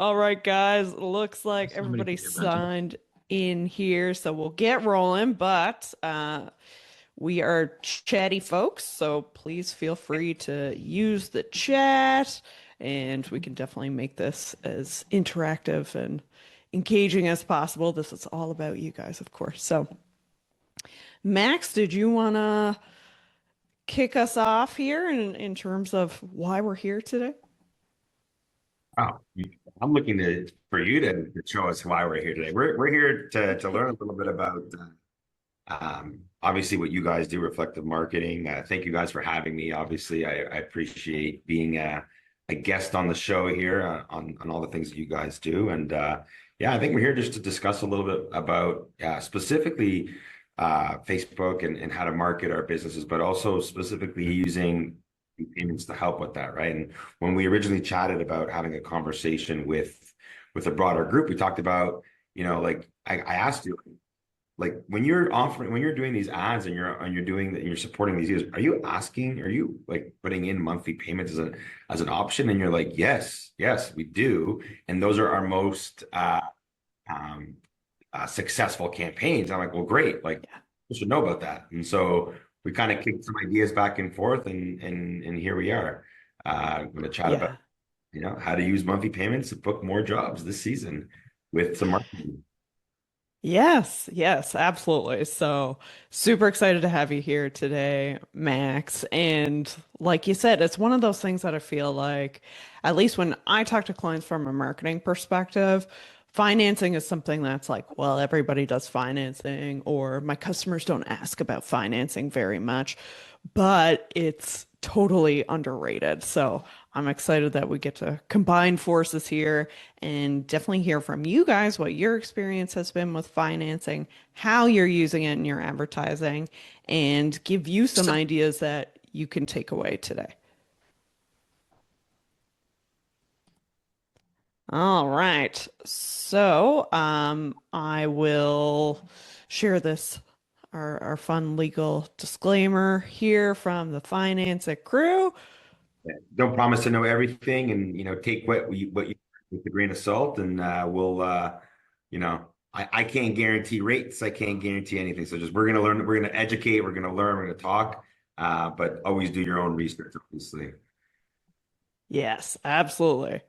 All right, guys. Looks like So many everybody things to mention. signed in here, so we'll get rolling. But we are chatty folks, so please feel free to use the chat, and we can definitely make this as interactive and engaging as possible. This is all about you guys, of course. So, Max, did you want to kick us off here in terms of why we're here today? Oh, I'm looking for you to show us why we're here today. We're here to learn a little bit about obviously what you guys do, reflective marketing. Thank you guys for having me. Obviously, I appreciate being a guest on the show here on all the things that you guys do. And yeah, I think we're here just to discuss a little bit about specifically Facebook and how to market our businesses, but also specifically using payments to help with that, right? And when we originally chatted about having a conversation with a broader group, we talked about, like I asked you, like when you're doing these ads and you're doing that and you're supporting these users, are you like putting in monthly payments as an option? And you're like, yes, we do. And those are our most um successful campaigns. I'm like, well, great. Like, you should know about that. And so we kind of kicked some ideas back and forth, and here we are. I'm going to chat about Yeah. how to use monthly payments to book more jobs this season with some marketing. Yes, absolutely. So super excited to have you here today, Max. And like you said, it's one of those things that I feel like, at least when I talk to clients from a marketing perspective, financing is something that's like, well, everybody does financing, or my customers don't ask about financing very much, but it's totally underrated. So I'm excited that we get to combine forces here and definitely hear from you guys what your experience has been with financing, how you're using it in your advertising, and give you some ideas that you can take away today. All right. So, I will share this, our fun legal disclaimer here from the Financeit crew. Don't promise to know everything, and take what you with a grain of salt, and I can't guarantee rates, I can't guarantee anything. So just we're gonna learn, we're gonna educate, we're gonna learn, we're gonna talk, but always do your own research, obviously. Yes, absolutely.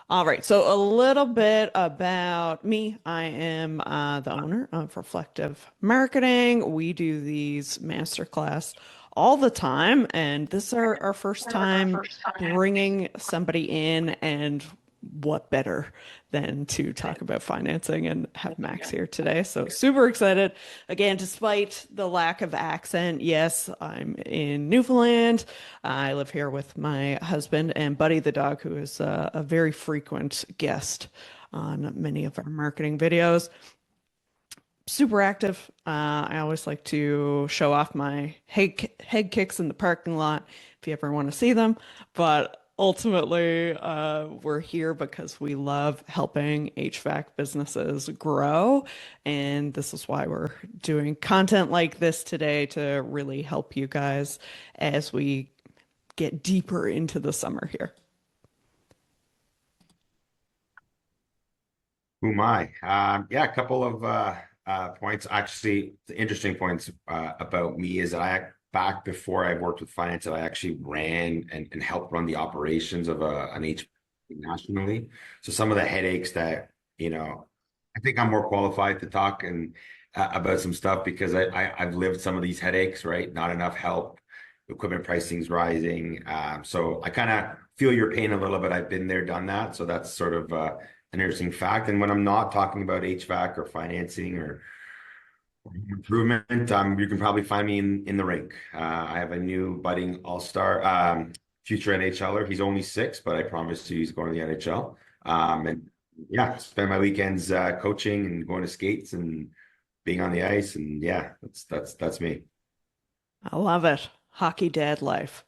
All right, so a little bit about me. I am the owner of Reflective Marketing. We do these masterclass all the time, and this is our first time bringing somebody in, and what better than to talk about financing and have Max here today. So super excited. Again, despite the lack of accent, yes, I'm in Newfoundland. I live here with my husband and Buddy the dog, who is a very frequent guest on many of our marketing videos. Super active. I always like to show off my head kicks in the parking lot if you ever want to see them. But ultimately, we're here because we love helping HVAC businesses grow. And this is why we're doing content like this today to really help you guys as we get deeper into the summer here. Who my Yeah, a couple of points. Actually, the interesting points about me is that back before I worked with finance, I actually ran and helped run the operations of an HVAC nationally. So some of the headaches that, I think I'm more qualified to talk and about some stuff because I've lived some of these headaches, right? Not enough help, equipment pricing's rising. So I kind of feel your pain a little bit. I've been there, done that. So that's sort of an interesting fact. And when I'm not talking about HVAC or financing or improvement, you can probably find me in the rink. I have a new budding all-star, future NHLer. He's only 6, but I promise you he's going to the NHL. And yeah, spend my weekends coaching and going to skates and being on the ice. And yeah, that's me. I love it. Hockey dad life.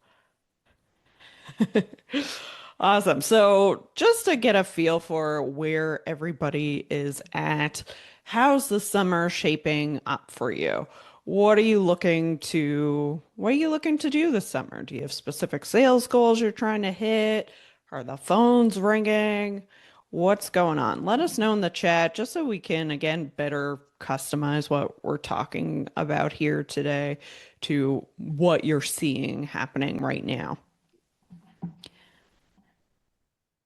Awesome. So, just to get a feel for where everybody is at, how's the summer shaping up for you? What are you looking to do this summer? Do you have specific sales goals you're trying to hit? Are the phones ringing? what's going on? Let us know in the chat just so we can, again, better customize what we're talking about here today to what you're seeing happening right now.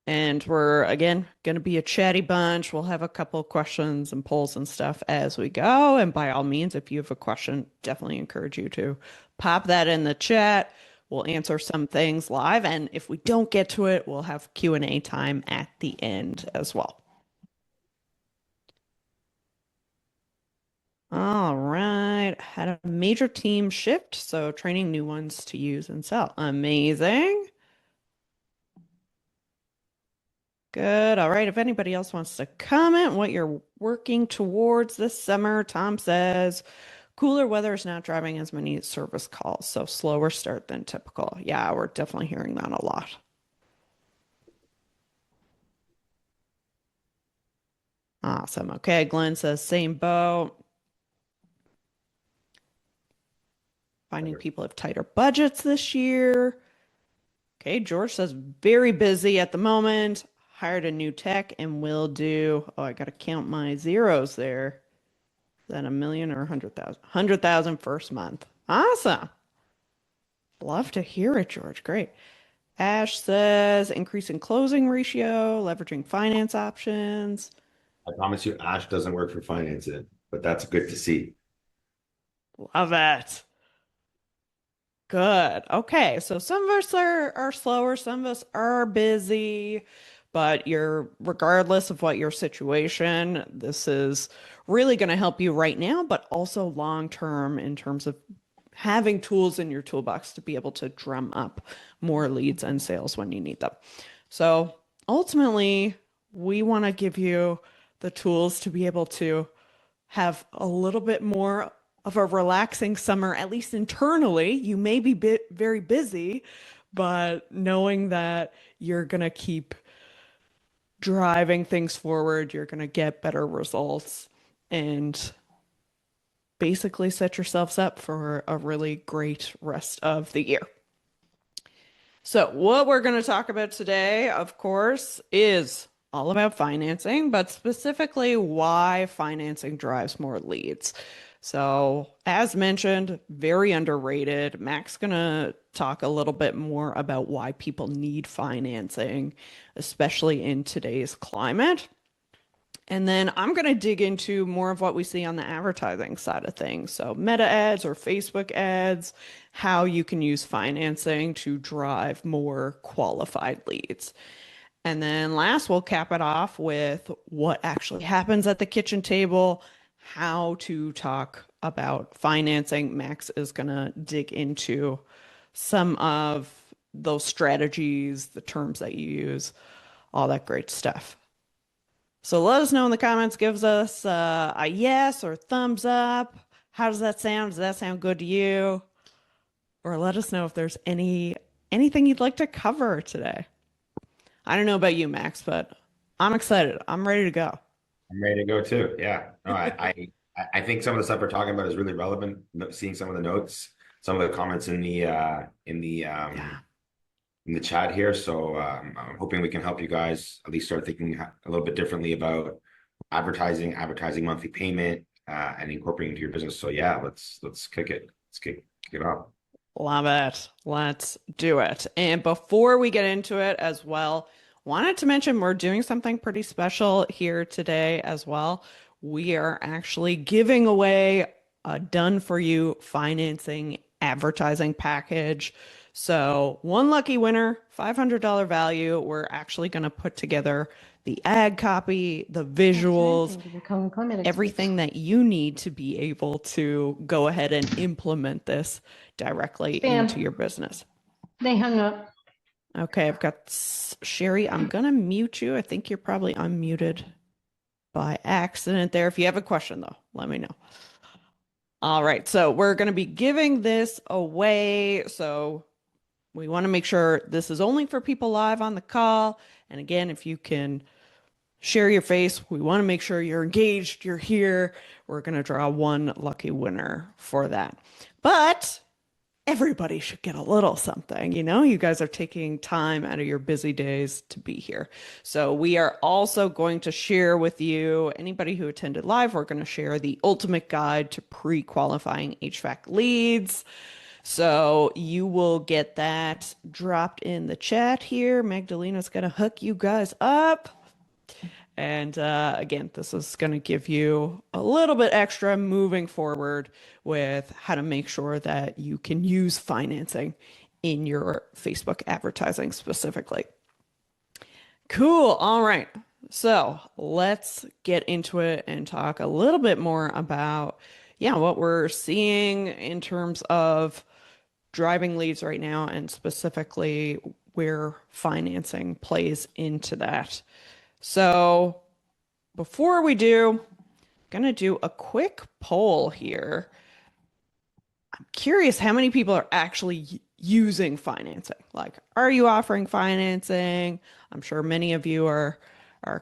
And we're, again, going to be a chatty bunch. We'll have a couple of questions and polls and stuff as we go. And by all means, if you have a question, definitely encourage you to pop that in the chat. We'll answer some things live. And if we don't get to it, we'll have Q&A time at the end as well. All right. Had a major team shift, so training new ones to use and sell. Amazing. Good. All right. If anybody else wants to comment what you're working towards this summer, Tom says cooler weather is not driving as many service calls, so slower start than typical. Yeah, we're definitely hearing that a lot. Awesome. Okay. Glenn says same boat. Finding people have tighter budgets this year. Okay. George says very busy at the moment. Hired a new tech and will do. Oh, I got to count my zeros there. Is that a million or 100,000? 100,000 first month. Awesome. Love to hear it, George. Great. Ash says increasing closing ratio, leveraging finance options. I promise you, Ash doesn't work for Financeit, but that's good to see. Love it. Good. Okay. So some of us are slower, some of us are busy, but you're, regardless of what your situation, this is really going to help you right now, but also long term in terms of having tools in your toolbox to be able to drum up more leads and sales when you need them. So ultimately, we want to give you the tools to be able to have a little bit more of a relaxing summer, at least internally. You may be very busy, but knowing that you're going to keep driving things forward, you're going to get better results and basically set yourselves up for a really great rest of the year. So, what we're going to talk about today, of course, is all about financing, but specifically why financing drives more leads. So, as mentioned, very underrated. Mac's going to talk a little bit more about why people need financing, especially in today's climate. And then I'm going to dig into more of what we see on the advertising side of things. So, meta ads or Facebook ads, how you can use financing to drive more qualified leads. And then last, we'll cap it off with what actually happens at the kitchen table, how to talk about financing. Max is going to dig into some of those strategies, the terms that you use, all that great stuff. So let us know in the comments. Give us a yes or thumbs up. How does that sound? Does that sound good to you? Or let us know if there's anything you'd like to cover today. I don't know about you, Max, but I'm excited. I'm ready to go. I'm ready to go too. Yeah. No, I think some of the stuff we're talking about is really relevant. Seeing some of the notes, some of the comments in the Yeah. in the chat here. So I'm hoping we can help you guys at least start thinking a little bit differently about advertising monthly payment, and incorporating into your business. So yeah, let's kick it. Let's kick it off. Love it. Let's do it. And before we get into it as well, wanted to mention we're doing something pretty special here today as well. We are actually giving away a done for you financing advertising package. So, one lucky winner, $500 value. We're actually going to put together the ad copy, the visuals, everything that you need to be able to go ahead and implement this directly into your business. They hung up. Okay, I've got Sherry. I'm going to mute you. I think you're probably unmuted by accident there. If you have a question, though, let me know. All right, so we're going to be giving this away. So we want to make sure this is only for people live on the call. And again, if you can share your face, we want to make sure you're engaged, you're here. We're going to draw one lucky winner for that. But everybody should get a little something. You guys are taking time out of your busy days to be here. So we are also going to share with you, anybody who attended live, we're going to share the ultimate guide to pre-qualifying HVAC leads. So you will get that dropped in the chat here. Magdalena's going to hook you guys up. And again, this is going to give you a little bit extra moving forward with how to make sure that you can use financing in your Facebook advertising specifically. Cool. All right. So let's get into it and talk a little bit more about, yeah, what we're seeing in terms of driving leads right now and specifically where financing plays into that. So before we do, I'm gonna do a quick poll here. I'm curious how many people are actually using financing. Like, are you offering financing? I'm sure many of you are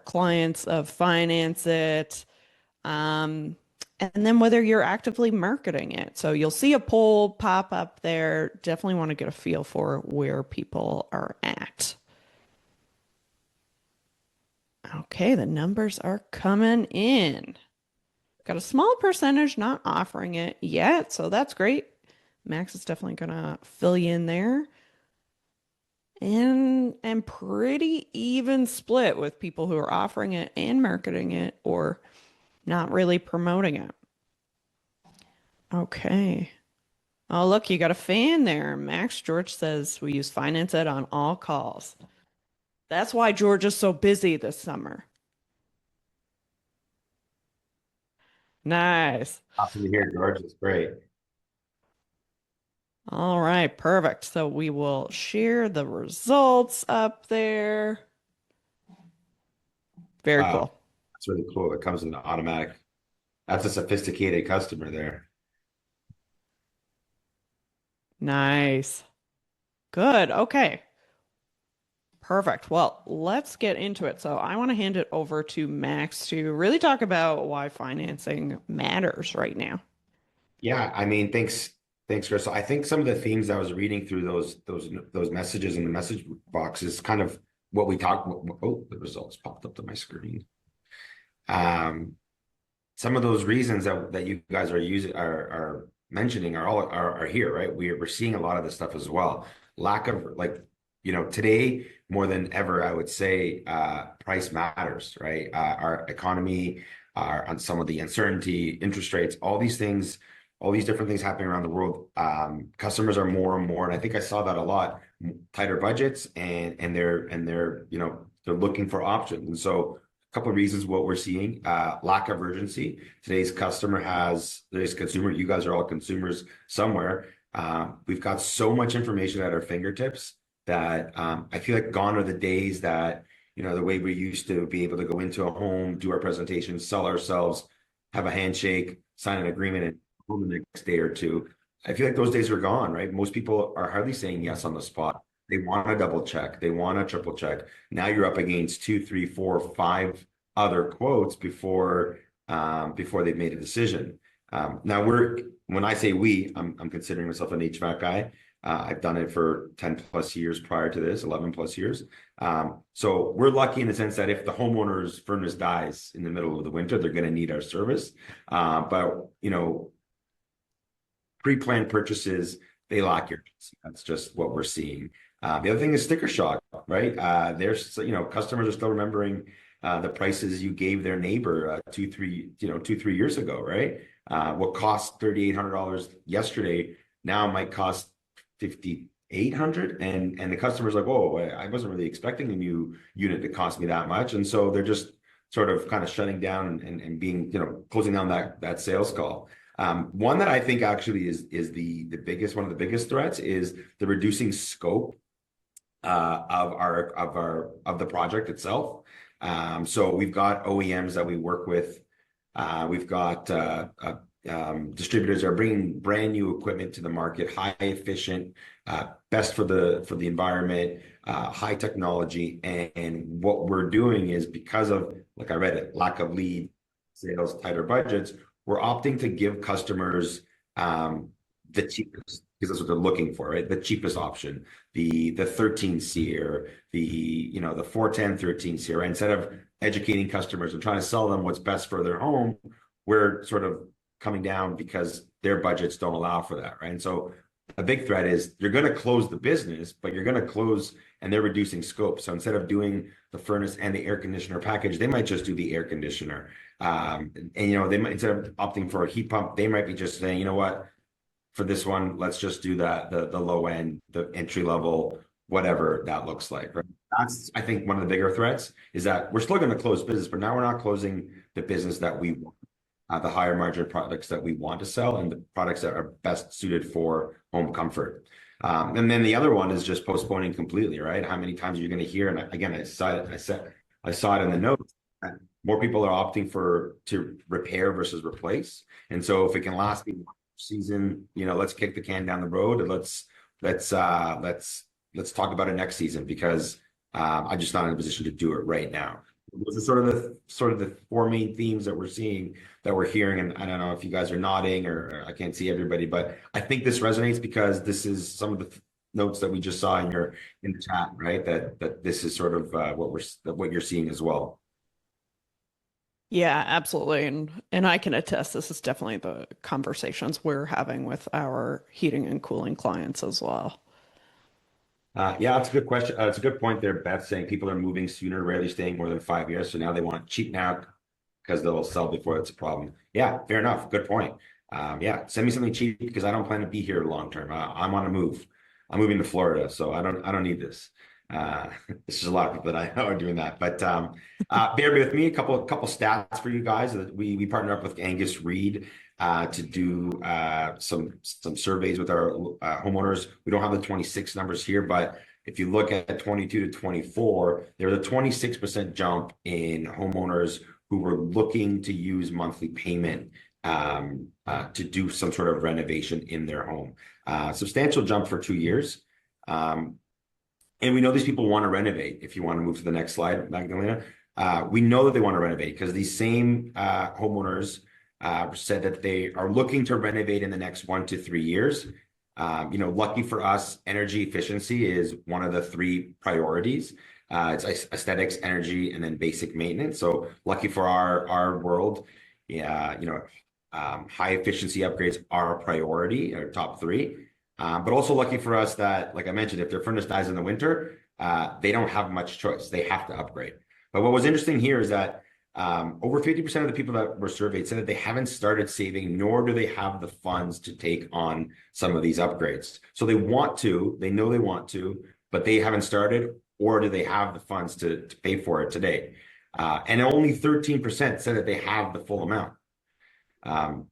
clients of Financeit. Um, and then whether you're actively marketing it. So you'll see a poll pop up there. Definitely want to get a feel for where people are at. Okay, the numbers are coming in. Got a small percentage not offering it yet, so that's great. Max is definitely gonna fill you in there. And pretty even split with people who are offering it and marketing it or not really promoting it. Okay. Oh, look, you got a fan there. Max George says we use Financeit on all calls. That's why George is so busy this summer. Nice. Awesome to hear, George. It's great. All right, perfect. So we will share the results up there. Very Wow, cool. that's really cool. It comes in automatic. That's a sophisticated customer there. Nice. Good. Okay. Perfect. Well, let's get into it. So I want to hand it over to Max to really talk about why financing matters right now. Yeah, I mean, thanks, Chris. I think some of the themes I was reading through those messages in the message box is kind of what we talked. Oh, the results popped up to my screen. Um, some of those reasons that you guys are using are mentioning are here, right? We're seeing a lot of this stuff as well. Lack of like, today more than ever, I would say price matters, right? Our economy, on some of the uncertainty, interest rates, all these things, all these different things happening around the world. Customers are more and more, and I think I saw that a lot, tighter budgets, and they're they're looking for options. And so couple of reasons what we're seeing, lack of urgency. Today's consumer, you guys are all consumers somewhere. We've got so much information at our fingertips that I feel like gone are the days that, the way we used to be able to go into a home, do our presentation, sell ourselves, have a handshake, sign an agreement, and home the next day or two. I feel like those days are gone, right? Most people are hardly saying yes on the spot. They want to double check. They want to triple check. Now you're up against 2, 3, 4, 5 other quotes before they've made a decision. Now when I say I'm considering myself an HVAC guy. I've done it for 10 plus years prior to this, 11 plus years. So we're lucky in the sense that if the homeowner's furnace dies in the middle of the winter, they're going to need our service. But pre-planned purchases, they lack urgency. That's just what we're seeing. The other thing is sticker shock, right? There's, customers are still remembering the prices you gave their neighbor 2-3 years ago, right? What cost $3,800 yesterday now might cost $5,800, and the customer's like, oh, I wasn't really expecting a new unit to cost me that much, and so they're just sort of kind of shutting down and being, closing down that sales call. One that I think actually is the biggest, one of the biggest threats is the reducing scope of the project itself. So we've got OEMs that we work with. We've got distributors that are bringing brand new equipment to the market, high efficient, best for the environment, high technology. And what we're doing is, because of, like I read it, lack of lead sales, tighter budgets, we're opting to give customers the cheapest because that's what they're looking for, right? The cheapest option, the 13 SEER, the 410 13 SEER, right? Instead of educating customers and trying to sell them what's best for their home, we're sort of coming down because their budgets don't allow for that, right? And so a big threat is you're going to close the business, but you're going to close and they're reducing scope. So instead of doing the furnace and the air conditioner package, they might just do the air conditioner. They might, instead of opting for a heat pump, they might be just saying, you know what, for this one, let's just do that, the low end, the entry level, whatever that looks like, right? That's, I think, one of the bigger threats is that we're still going to close business, but now we're not closing the business that we want, the higher margin products that we want to sell and the products that are best suited for home comfort. And then the other one is just postponing completely, right? How many times are you going to hear? And again, I saw it in the notes. More people are opting to repair versus replace. And so if it can last me one season, let's kick the can down the road and let's talk about it next season because I'm just not in a position to do it right now. Those are sort of the four main themes that we're seeing, that we're hearing, and I don't know if you guys are nodding or I can't see everybody, but I think this resonates because this is some of the notes that we just saw in the chat, right? That this is sort of what you're seeing as well. Yeah, absolutely. And I can attest this is definitely the conversations we're having with our heating and cooling clients as well. Yeah, that's a good question. It's a good point there, Beth, saying people are moving sooner, rarely staying more than 5 years. So now they want cheap now because they'll sell before it's a problem. Yeah, fair enough. Good point. Yeah, send me something cheap because I don't plan to be here long term. I'm on a move. I'm moving to Florida, so I don't need this. This is a lot of people that I know are doing that. But bear with me. A couple stats for you guys. We partner up with Angus Reid to do some surveys with our homeowners. We don't have the 26 numbers here, but if you look at 22 to 24, there was a 26% jump in homeowners who were looking to use monthly payment to do some sort of renovation in their home. Substantial jump for 2 years. And we know these people want to renovate. If you want to move to the next slide, Magdalena, we know that they want to renovate because these same homeowners said that they are looking to renovate in the next 1 to 3 years. Lucky for us, energy efficiency is one of the 3 priorities. It's aesthetics, energy, and then basic maintenance. So lucky for our world, high efficiency upgrades are a priority, our top 3. But also lucky for us that, like I mentioned, if their furnace dies in the winter, they don't have much choice. They have to upgrade. But what was interesting here is that over 50% of the people that were surveyed said that they haven't started saving, nor do they have the funds to take on some of these upgrades. So they know they want to, but they haven't started, or do they have the funds to pay for it today? And only 13% said that they have the full amount. And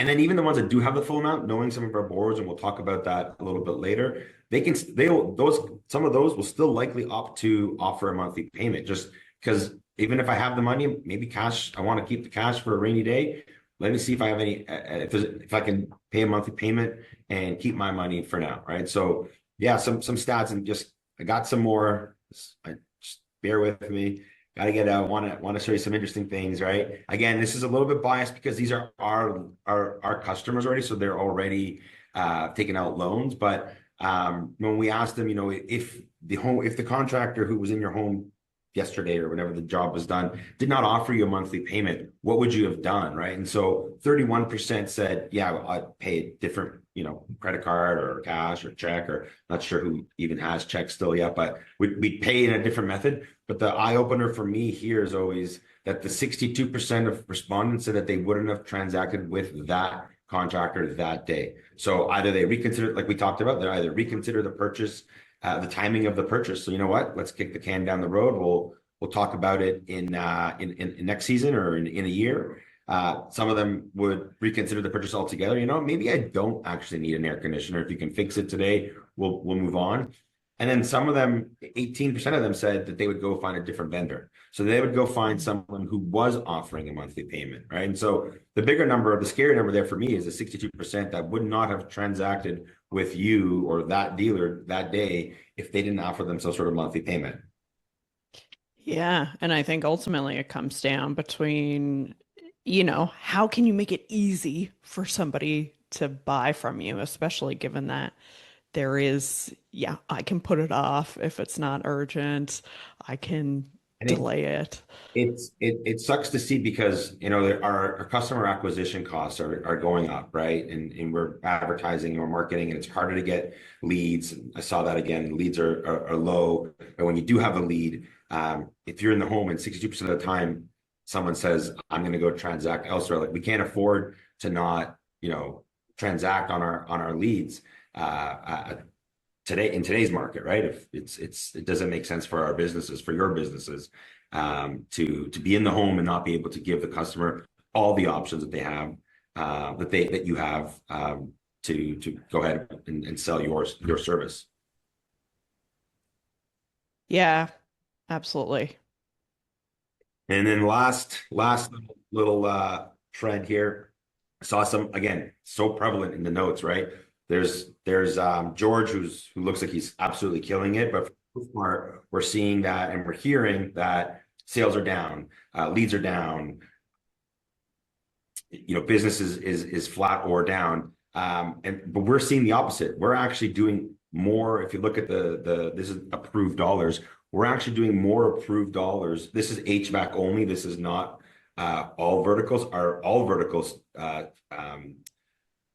then even the ones that do have the full amount, knowing some of our boards, and we'll talk about that a little bit later, some of those will still likely opt to offer a monthly payment, just because even if I have the money, maybe cash, I want to keep the cash for a rainy day. Let me see if I have any, if I can pay a monthly payment and keep my money for now, right? So yeah, some stats, and I got some more. Just bear with me. Got to get out. Want to show you some interesting things, right? Again, this is a little bit biased because these are our customers already, so they're already taking out loans. But when we asked them, if the contractor who was in your home yesterday or whenever the job was done did not offer you a monthly payment, what would you have done, right? And so 31% said, yeah, I'd pay a different, credit card or cash or check, or not sure who even has checks still yet, but we'd pay in a different method. But the eye opener for me here is always that the 62% of respondents said that they wouldn't have transacted with that contractor that day. So either they reconsider, like we talked about, they either reconsider the purchase, the timing of the purchase. So you know what? Let's kick the can down the road. We'll talk about it in next season or in a year. Some of them would reconsider the purchase altogether. Maybe I don't actually need an air conditioner. If you can fix it today, we'll move on. And then some of them, 18% of them said that they would go find a different vendor. So they would go find someone who was offering a monthly payment, right? And so the scary number there for me is the 62% that would not have transacted with you or that dealer that day if they didn't offer them some sort of monthly payment. Yeah. And I think ultimately it comes down between, how can you make it easy for somebody to buy from you, especially given that there is, yeah, I can put it off if it's not urgent. I can And delay it. it sucks to see because our customer acquisition costs are going up, right? And we're advertising and we're marketing, and it's harder to get leads. I saw that again. Leads are low, and when you do have a lead, if you're in the home and 62% of the time someone says, "I'm going to go transact elsewhere," like we can't afford to not transact on our leads. Today in today's market, right? If it doesn't make sense for our businesses, for your businesses, to be in the home and not be able to give the customer all the options that they have, that you have, to go ahead and sell your service. Yeah, absolutely. And then last little trend here. I saw some, again, so prevalent in the notes, right? There's George who looks like he's absolutely killing it, but for the most part, we're seeing that and we're hearing that sales are down, leads are down, business is flat or down. But we're seeing the opposite. We're actually doing more. If you look at this is approved dollars, we're actually doing more approved dollars. This is HVAC only. This is not all verticals. All verticals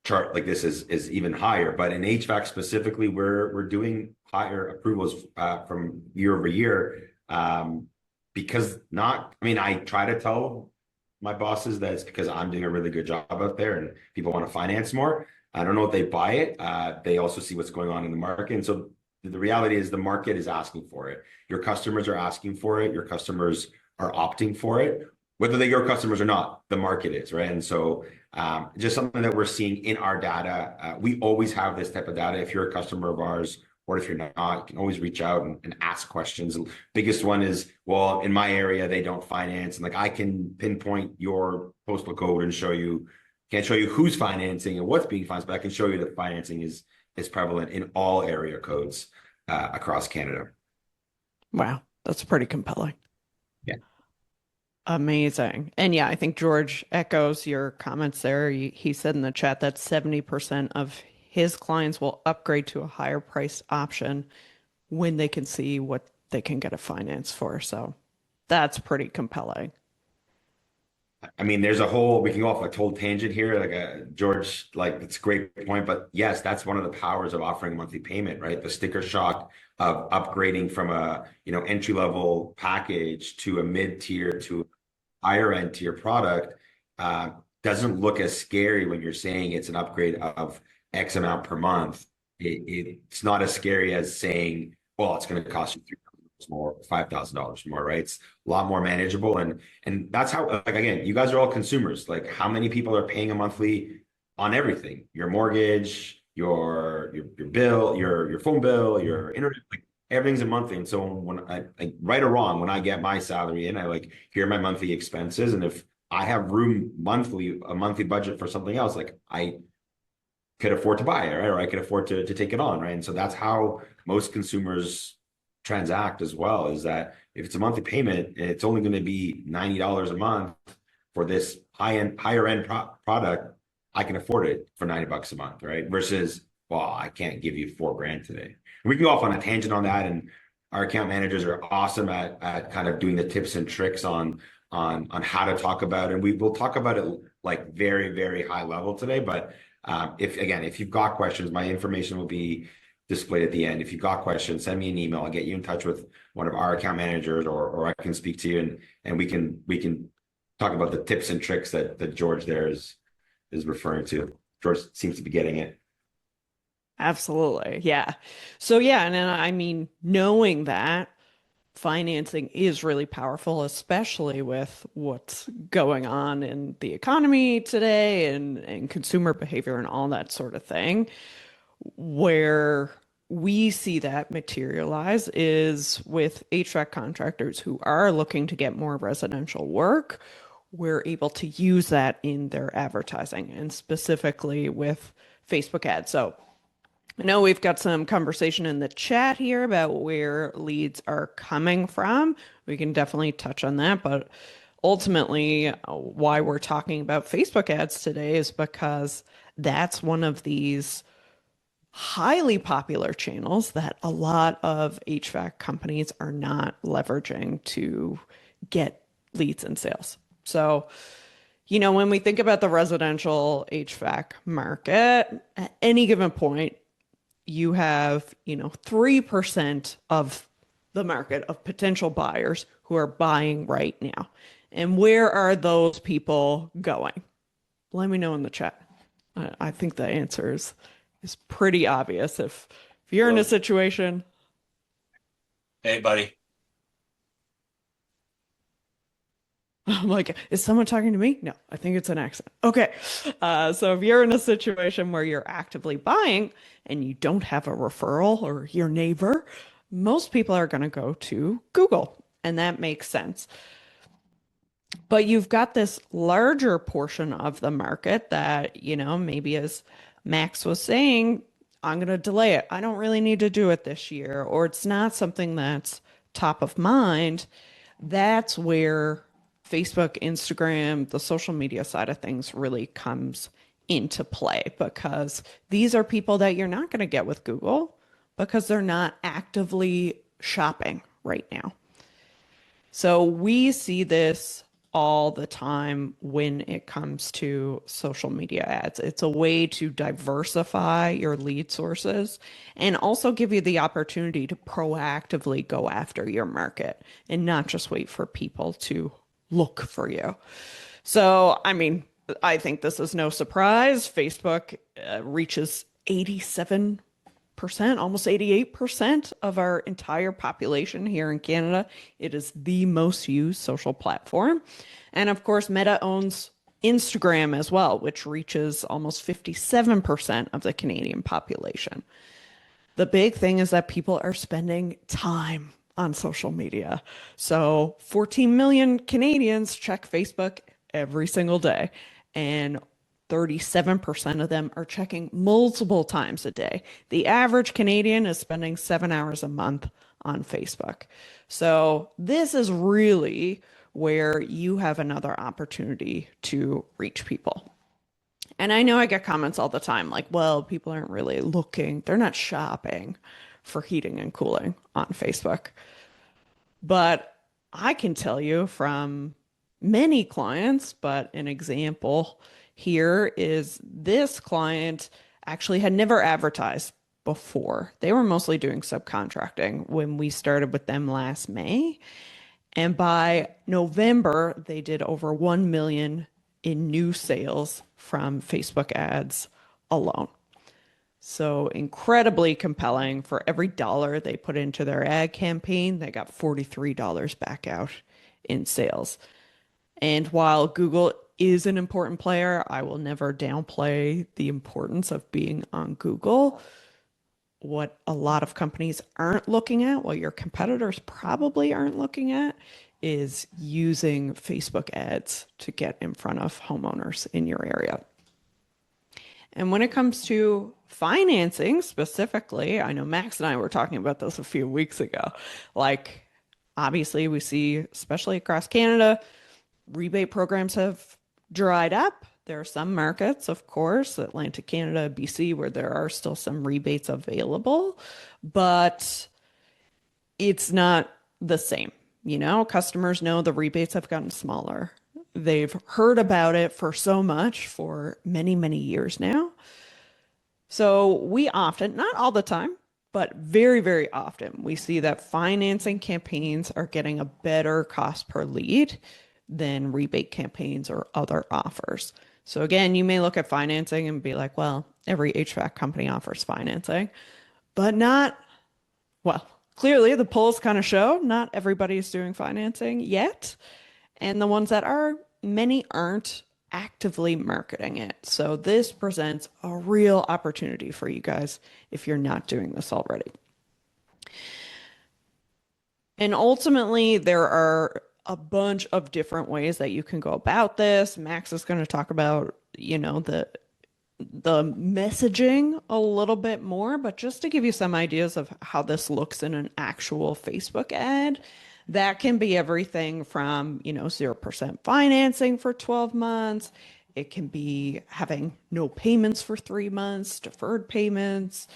chart like this is even higher. But in HVAC specifically, we're doing higher approvals from year over year, because I try to tell my bosses that it's because I'm doing a really good job out there and people want to finance more. I don't know if they buy it. They also see what's going on in the market. And so the reality is the market is asking for it. Your customers are asking for it. Your customers are opting for it. Whether they're your customers or not, the market is, right? And so just something that we're seeing in our data. We always have this type of data. If you're a customer of ours, or if you're not, you can always reach out and ask questions. The biggest one is, well, in my area, they don't finance. And like I can pinpoint your postal code and can't show you who's financing and what's being financed, but I can show you that financing is prevalent in all area codes across Canada. Wow, that's pretty compelling. Yeah. Amazing. And yeah, I think George echoes your comments there. He said in the chat that 70% of his clients will upgrade to a higher priced option when they can see what they can get a finance for. So that's pretty compelling. We can go off a total tangent here. George, it's a great point, but yes, that's one of the powers of offering a monthly payment, right? The sticker shock of upgrading from a, entry level package to a mid tier to higher end tier product, doesn't look as scary when you're saying it's an upgrade of X amount per month. It's not as scary as saying, well, it's going to cost you $3,000 more, $5,000 more, right? It's a lot more manageable. And that's how, again, you guys are all consumers. Like, how many people are paying a monthly on everything? Your mortgage, your bill, your phone bill, your internet, everything's a monthly. And so when right or wrong, when I get my salary in, I hear my monthly expenses. And if I have room a monthly budget for something else, I could afford to buy it, right? Or I could afford to take it on, right? And so that's how most consumers transact as well, is that if it's a monthly payment, it's only going to be $90 a month for this higher end product. I can afford it for $90 a month, right? Versus, well, I can't give you $4,000 today. We can go off on a tangent on that, and our account managers are awesome at kind of doing the tips and tricks on how to talk about it. And we will talk about it very, very high level today. But if you've got questions, my information will be displayed at the end. If you've got questions, send me an email. I'll get you in touch with one of our account managers, or I can speak to you, and we can talk about the tips and tricks that George there is referring to. George seems to be getting it. Absolutely. Yeah. So yeah, and then knowing that financing is really powerful, especially with what's going on in the economy today and consumer behavior and all that sort of thing. Where we see that materialize is with HVAC contractors who are looking to get more residential work. We're able to use that in their advertising, and specifically with Facebook ads. So I know we've got some conversation in the chat here about where leads are coming from. We can definitely touch on that, but ultimately, why we're talking about Facebook ads today is because that's one of these highly popular channels that a lot of HVAC companies are not leveraging to get leads and sales. So, when we think about the residential HVAC market, at any given point, you have, 3% of the market of potential buyers who are buying right now. And where are those people going? Let me know in the chat. I think the answer is pretty obvious. If you're in a Well, situation, hey, buddy. I'm like, is someone talking to me? No, I think it's an accident. Okay. So if you're in a situation where you're actively buying and you don't have a referral or your neighbor, most people are going to go to Google, and that makes sense. But you've got this larger portion of the market that, maybe as Max was saying, I'm going to delay it. I don't really need to do it this year, or it's not something that's top of mind. That's where Facebook, Instagram, the social media side of things really comes into play because these are people that you're not going to get with Google because they're not actively shopping right now. So we see this all the time when it comes to social media ads. It's a way to diversify your lead sources and also give you the opportunity to proactively go after your market and not just wait for people to look for you. So, I think this is no surprise. Facebook reaches 87%, almost 88% of our entire population here in Canada. It is the most used social platform. And of course, Meta owns Instagram as well, which reaches almost 57% of the Canadian population. The big thing is that people are spending time on social media. So 14 million Canadians check Facebook every single day, and 37% of them are checking multiple times a day. The average Canadian is spending 7 hours a month on Facebook. So this is really where you have another opportunity to reach people. And I know I get comments all the time like, well, people aren't really looking, they're not shopping for heating and cooling on Facebook. But I can tell you from many clients, but an example here is this client actually had never advertised before. They were mostly doing subcontracting when we started with them last May. And by November, they did over 1 million in new sales from Facebook ads alone. So incredibly compelling. For every dollar they put into their ad campaign, they got $43 back out in sales. And while Google is an important player, I will never downplay the importance of being on Google. What a lot of companies aren't looking at, what your competitors probably aren't looking at, is using Facebook ads to get in front of homeowners in your area. And when it comes to financing specifically, I know Max and I were talking about this a few weeks ago. Like, obviously, we see, especially across Canada, rebate programs have dried up. There are some markets, of course, Atlantic Canada, BC, where there are still some rebates available, but it's not the same. Customers know the rebates have gotten smaller. They've heard about it for so much for many, many years now. So we often, not all the time, but very, very often, we see that financing campaigns are getting a better cost per lead than rebate campaigns or other offers. So again, you may look at financing and be like, well, every HVAC company offers financing, but not, well, clearly the polls kind of show not everybody is doing financing yet. And the ones that are, many aren't actively marketing it. So this presents a real opportunity for you guys if you're not doing this already. And ultimately, there are a bunch of different ways that you can go about this. Max is going to talk about, the messaging a little bit more, but just to give you some ideas of how this looks in an actual Facebook ad, That can be everything from, 0% financing for 12 months. It can be having no payments for 3 months, deferred payments,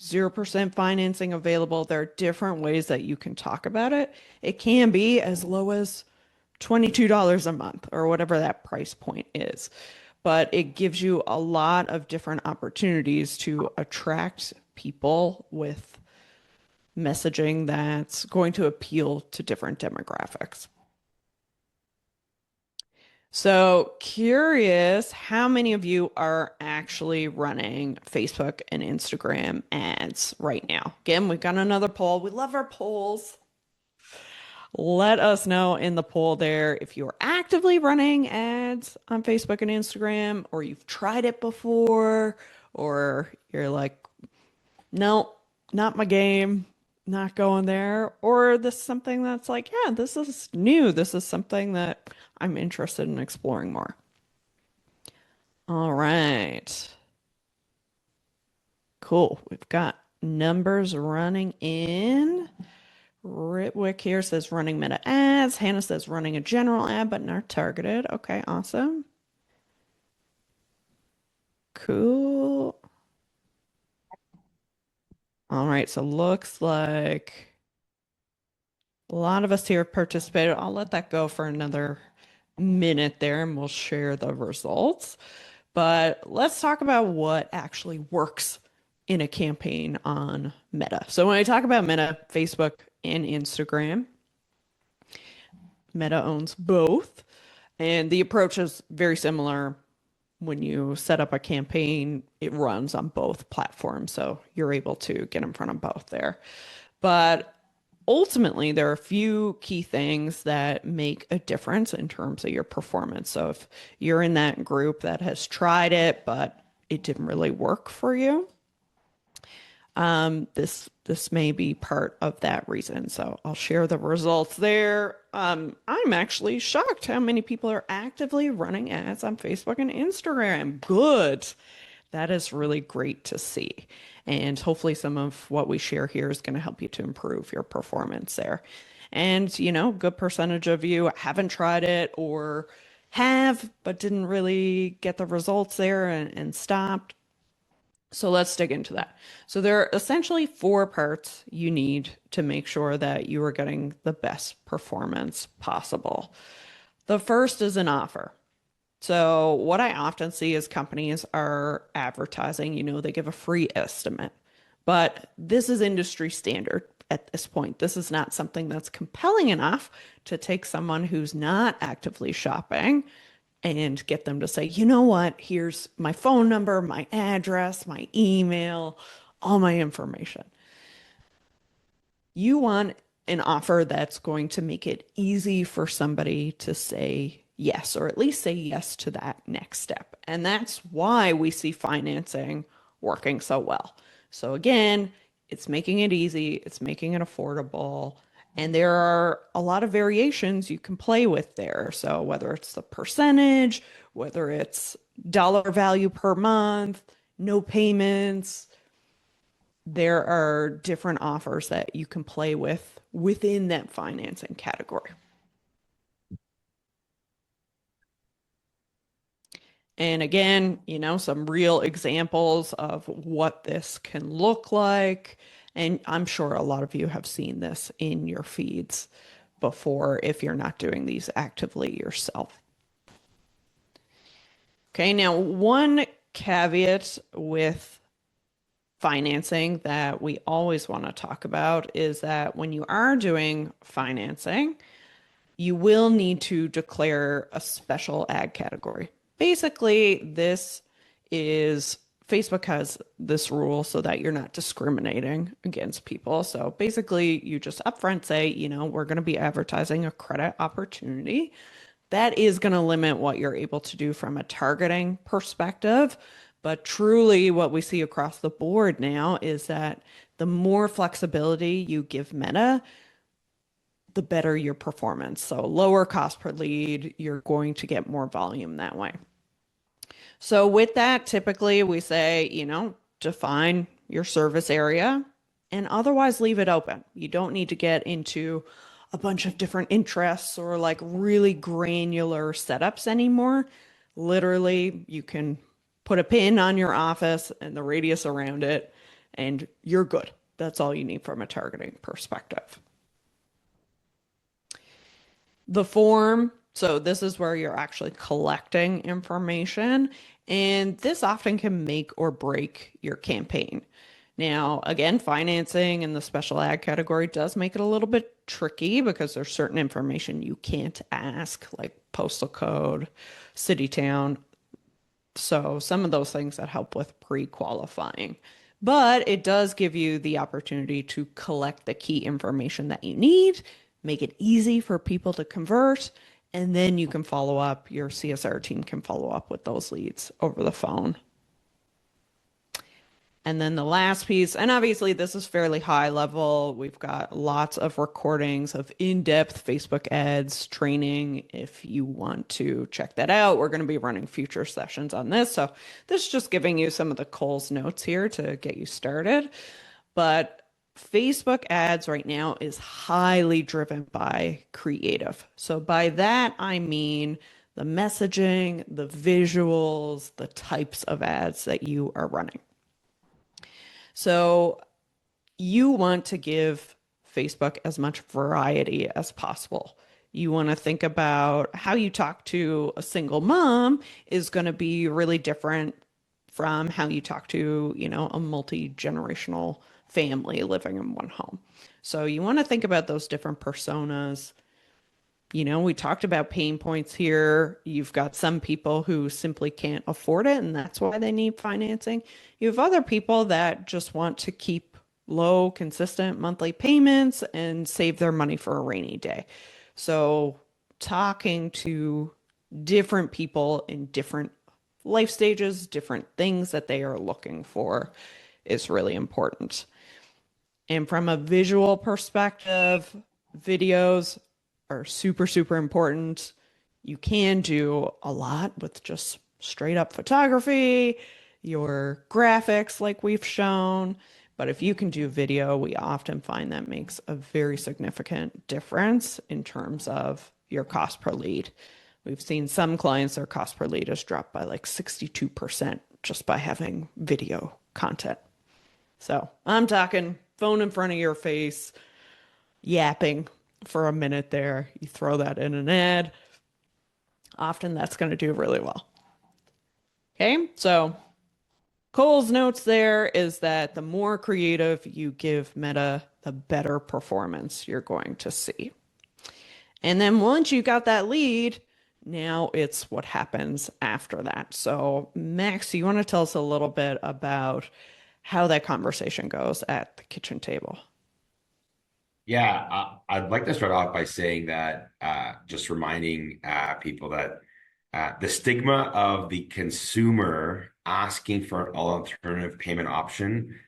0% financing available. There are different ways that you can talk about it. It can be as low as $22 a month or whatever that price point is. But it gives you a lot of different opportunities to attract people with messaging that's going to appeal to different demographics. So, curious how many of you are actually running Facebook and Instagram ads right now? Again, we've got another poll. We love our polls. Let us know in the poll there if you're actively running ads on Facebook and Instagram, or you've tried it before, or you're like, no, not my game, not going there, or this is something that's like, yeah, this is new. This is something that I'm interested in exploring more. All right. Cool. We've got numbers running in. Ritwick here says running meta ads. Hannah says running a general ad, but not targeted. Okay, awesome. Cool. All right, so looks like a lot of us here have participated. I'll let that go for another minute there and we'll share the results. But let's talk about what actually works in a campaign on Meta. So when I talk about Meta, Facebook and Instagram, Meta owns both. And the approach is very similar. When you set up a campaign, it runs on both platforms. So you're able to get in front of both there. But ultimately, there are a few key things that make a difference in terms of your performance. So if you're in that group that has tried it, but it didn't really work for you, this may be part of that reason. So I'll share the results there. I'm actually shocked how many people are actively running ads on Facebook and Instagram. Good. That is really great to see. And hopefully some of what we share here is going to help you to improve your performance there. And, good percentage of you haven't tried it or have, but didn't really get the results there and stopped. So let's dig into that. So there are essentially 4 parts you need to make sure that you are getting the best performance possible. The first is an offer. So what I often see is companies are advertising, they give a free estimate, but this is industry standard at this point. This is not something that's compelling enough to take someone who's not actively shopping and get them to say, you know what, here's my phone number, my address, my email, all my information. You want an offer that's going to make it easy for somebody to say yes, or at least say yes to that next step. And that's why we see financing working so well. So again, it's making it easy, it's making it affordable, and there are a lot of variations you can play with there. So whether it's the percentage, whether it's dollar value per month, no payments, there are different offers that you can play with within that financing category. And again, some real examples of what this can look like. And I'm sure a lot of you have seen this in your feeds before if you're not doing these actively yourself. Okay, now one caveat with financing that we always want to talk about is that when you are doing financing, you will need to declare a special ad category. Basically, this is Facebook has this rule so that you're not discriminating against people. So basically, you just upfront say, we're going to be advertising a credit opportunity. That is going to limit what you're able to do from a targeting perspective. But truly, what we see across the board now is that the more flexibility you give Meta, the better your performance. So lower cost per lead, you're going to get more volume that way. So with that, typically we say, define your service area and otherwise leave it open. You don't need to get into a bunch of different interests or like really granular setups anymore. Literally, you can put a pin on your office and the radius around it, and you're good. That's all you need from a targeting perspective. The form, so this is where you're actually collecting information, and this often can make or break your campaign. Now, again, financing in the special ad category does make it a little bit tricky because there's certain information you can't ask, like postal code, city, town. So some of those things that help with pre-qualifying. But it does give you the opportunity to collect the key information that you need, make it easy for people to convert, and then you can follow up. Your CSR team can follow up with those leads over the phone. And then the last piece, and obviously this is fairly high level. We've got lots of recordings of in-depth Facebook ads training. If you want to check that out, we're going to be running future sessions on this. So this is just giving you some of the Cole's notes here to get you started. But Facebook ads right now is highly driven by creative. So by that, I mean the messaging, the visuals, the types of ads that you are running. So you want to give Facebook as much variety as possible. You want to think about how you talk to a single mom is going to be really different from how you talk to, a multi-generational family living in one home. So you want to think about those different personas. We talked about pain points here. You've got some people who simply can't afford it, and that's why they need financing. You have other people that just want to keep low, consistent monthly payments and save their money for a rainy day. So talking to different people in different life stages, different things that they are looking for is really important. And from a visual perspective, videos are super, super important. You can do a lot with just straight up photography, your graphics like we've shown. But if you can do video, we often find that makes a very significant difference in terms of your cost per lead. We've seen some clients, their cost per lead has dropped by like 62% just by having video content. So I'm talking phone in front of your face, yapping for a minute there. You throw that in an ad. Often that's going to do really well. Okay, so Cole's notes there is that the more creative you give Meta, the better performance you're going to see. And then once you got that lead, now it's what happens after that. So Max, you want to tell us a little bit about how that conversation goes at the kitchen table? Yeah, I'd like to start off by saying that just reminding people that the stigma of the consumer asking for an alternative payment option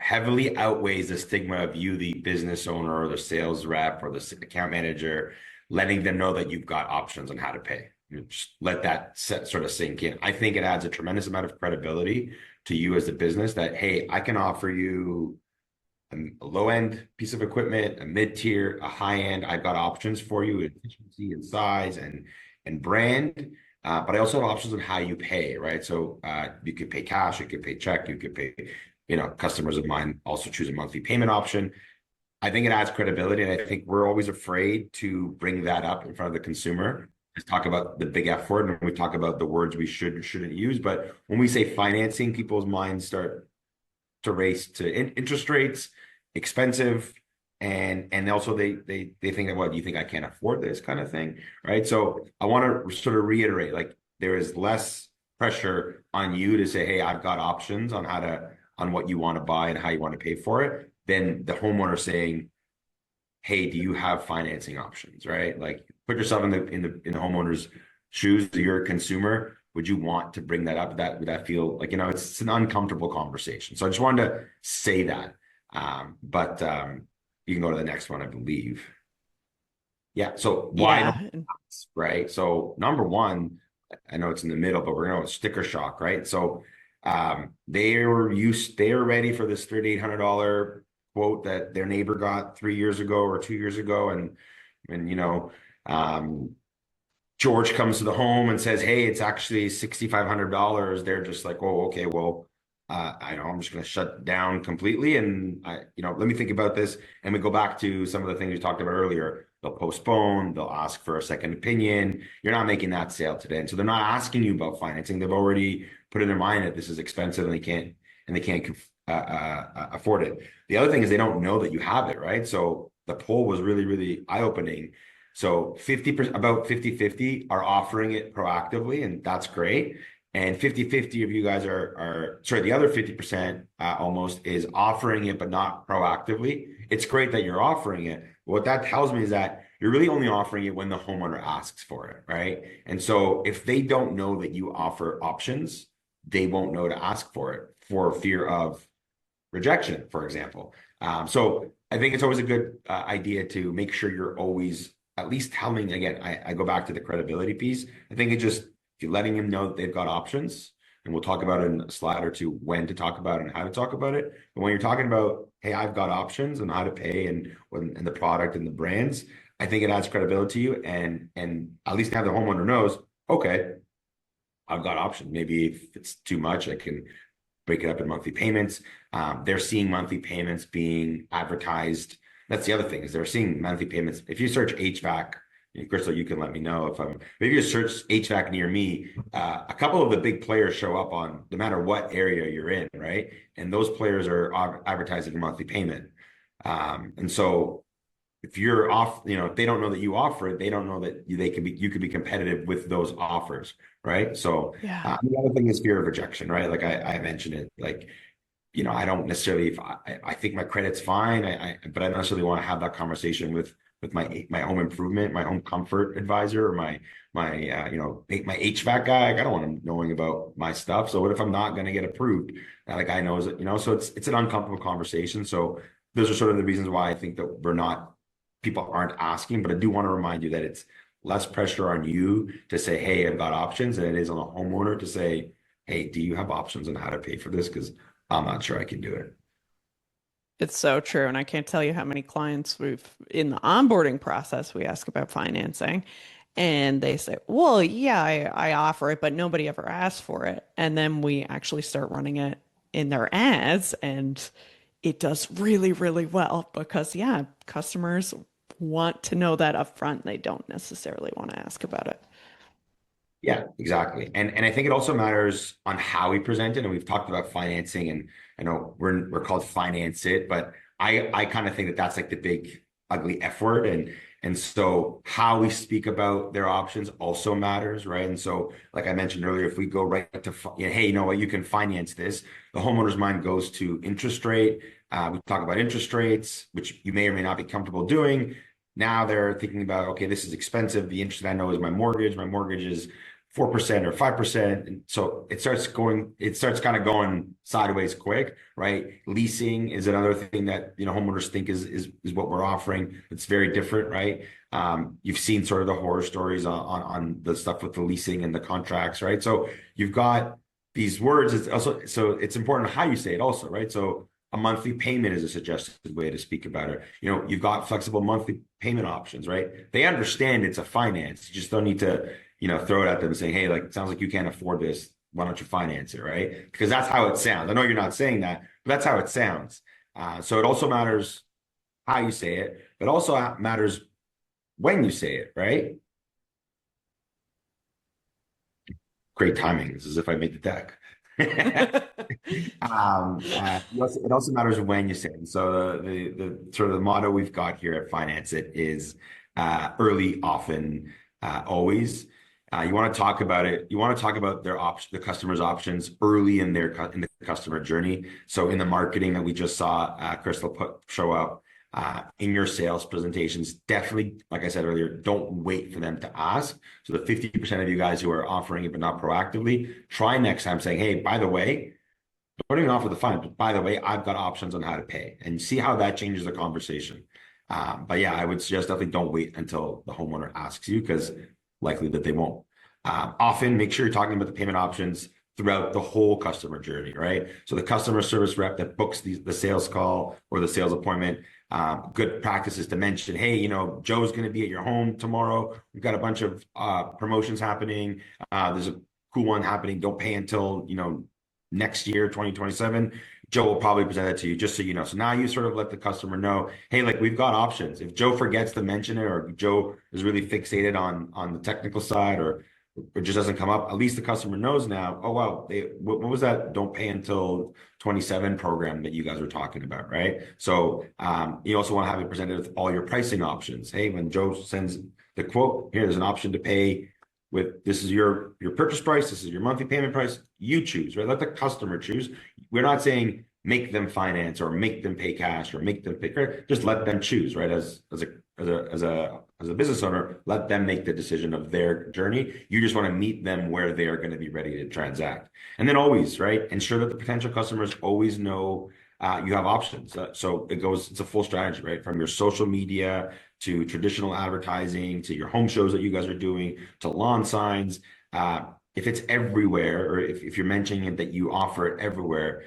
heavily outweighs the stigma of you, the business owner or the sales rep or the account manager, letting them know that you've got options on how to pay. Just let that sort of sink in. I think it adds a tremendous amount of credibility to you as a business that, hey, I can offer you a low-end piece of equipment, a mid-tier, a high-end. I've got options for you in efficiency and size and brand, but I also have options on how you pay, right? So you could pay cash, you could pay check, you could pay, customers of mine also choose a monthly payment option. I think it adds credibility, and I think we're always afraid to bring that up in front of the consumer. Let's talk about the big F word, and we talk about the words we should and shouldn't use. But when we say financing, people's minds start to race to interest rates, expensive, and also they think that, well, you think I can't afford this kind of thing, right? So I want to sort of reiterate, like, there is less pressure on you to say, hey, I've got options on what you want to buy and how you want to pay for it, than the homeowner saying, hey, do you have financing options, right? Like, put yourself in the homeowner's shoes. You're a consumer. Would you want to bring that up? Would that feel like, it's an uncomfortable conversation. So I just wanted to say that. But you can go to the next one, I believe. Yeah. So why not, right? So number one, I know it's in the middle, but we're going to sticker shock, right? So they are ready for this $3,800 quote that their neighbor got 3 years ago or 2 years ago, and George comes to the home and says, "Hey, it's actually $6,500." They're just like, "Oh, okay, well, I know I'm just going to shut down completely, and let me think about this." And we go back to some of the things we talked about earlier. They'll postpone. They'll ask for a second opinion. You're not making that sale today, and so they're not asking you about financing. They've already put in their mind that this is expensive and they can't afford it. The other thing is they don't know that you have it, right? So the poll was really, really eye-opening. So 50%, about 50-50 are offering it proactively, and that's great. And 50-50 of you guys are sorry, the other 50% almost is offering it, but not proactively. It's great that you're offering it. What that tells me is that you're really only offering it when the homeowner asks for it, right? And so if they don't know that you offer options, they won't know to ask for it for fear of rejection, for example. So I think it's always a good idea to make sure you're always at least telling, again, I go back to the credibility piece. I think it just, if you're letting them know that they've got options, and we'll talk about it in a slide or two, when to talk about it and how to talk about it. But when you're talking about, hey, I've got options and how to pay and the product and the brands, I think it adds credibility to you, and at least have the homeowner knows, okay, I've got options. Maybe if it's too much, I can break it up in monthly payments. They're seeing monthly payments being advertised. That's the other thing, is they're seeing monthly payments. If you search HVAC, Krystal, you can let me know if maybe you search HVAC near me. A couple of the big players show up on no matter what area you're in, right? And those players are advertising a monthly payment. And so if you're off, if they don't know that you offer it, they don't know that you could be competitive with those offers, right? So Yeah. the other thing is fear of rejection, right? Like I mentioned it, like, I don't necessarily, if I think my credit's fine, but I don't necessarily want to have that conversation with my home improvement, my home comfort advisor, or my HVAC guy. Like, I don't want him knowing about my stuff. So what if I'm not going to get approved? That guy knows it, so it's an uncomfortable conversation. So those are sort of the reasons why I think that people aren't asking, but I do want to remind you that it's less pressure on you to say, "Hey, I've got options," than it is on the homeowner to say, "Hey, do you have options on how to pay for this? Because I'm not sure I can do it." It's so true. And I can't tell you how many clients in the onboarding process, we ask about financing and they say, "Well, yeah, I offer it, but nobody ever asked for it." And then we actually start running it in their ads and it does really, really well because, yeah, customers want to know that upfront. They don't necessarily want to ask about it. Yeah, exactly. And I think it also matters on how we present it. And we've talked about financing, and I know we're called Financeit, but I kind of think that that's like the big ugly F word. And so how we speak about their options also matters, right? And so, like I mentioned earlier, if we go right to, hey, you know what, you can finance this, the homeowner's mind goes to interest rate. We talk about interest rates, which you may or may not be comfortable doing. Now they're thinking about, okay, this is expensive. The interest I know is my mortgage. My mortgage is 4% or 5%. And so it starts kind of going sideways quick, right? Leasing is another thing that, homeowners think is what we're offering. It's very different, right? You've seen sort of the horror stories on the stuff with the leasing and the contracts, right? So you've got these words. It's important how you say it also, right? So a monthly payment is a suggested way to speak about it. You've got flexible monthly payment options, right? They understand it's a finance. You just don't need to, throw it at them and say, "Hey, like, it sounds like you can't afford this. Why don't you finance it?" Right? Because that's how it sounds. I know you're not saying that, but that's how it sounds. So it also matters how you say it, but also matters when you say it, right? Great timing. This is as if I made the deck. It also matters when you say it. So the sort of the motto we've got here at Financeit is early, often, always. You want to talk about it. You want to talk about the customer's options early in the customer journey. So in the marketing that we just saw, Krystal show up in your sales presentations, definitely, like I said earlier, don't wait for them to ask. So the 50% of you guys who are offering it but not proactively, try next time saying, "Hey, by the way, don't even offer the fund, but by the way, I've got options on how to pay," and see how that changes the conversation. But yeah, I would suggest definitely don't wait until the homeowner asks you, because likely that they won't. Often make sure you're talking about the payment options throughout the whole customer journey, right? So the customer service rep that books the sales call or the sales appointment, good practices to mention, hey, you know, Joe's going to be at your home tomorrow. We've got a bunch of promotions happening. There's a cool one happening. Don't pay until, you know, next year, 2027. Joe will probably present it to you, just so you know. So now you sort of let the customer know, hey, like, we've got options. If Joe forgets to mention it, or Joe is really fixated on the technical side, or it just doesn't come up, at least the customer knows now, oh, wow, what was that don't pay until 27 program that you guys were talking about, right? So you also want to have it presented with all your pricing options. Hey, when Joe sends the quote, here's an option to pay with, this is your purchase price, this is your monthly payment price, you choose, right? Let the customer choose. We're not saying make them finance or make them pay cash or make them pay credit. Just let them choose, right? As a business owner, let them make the decision of their journey. You just want to meet them where they are going to be ready to transact. And then always, right, ensure that the potential customers always know you have options. So it's a full strategy, right? From your social media to traditional advertising to your home shows that you guys are doing to lawn signs. If it's everywhere, or if you're mentioning it that you offer it everywhere,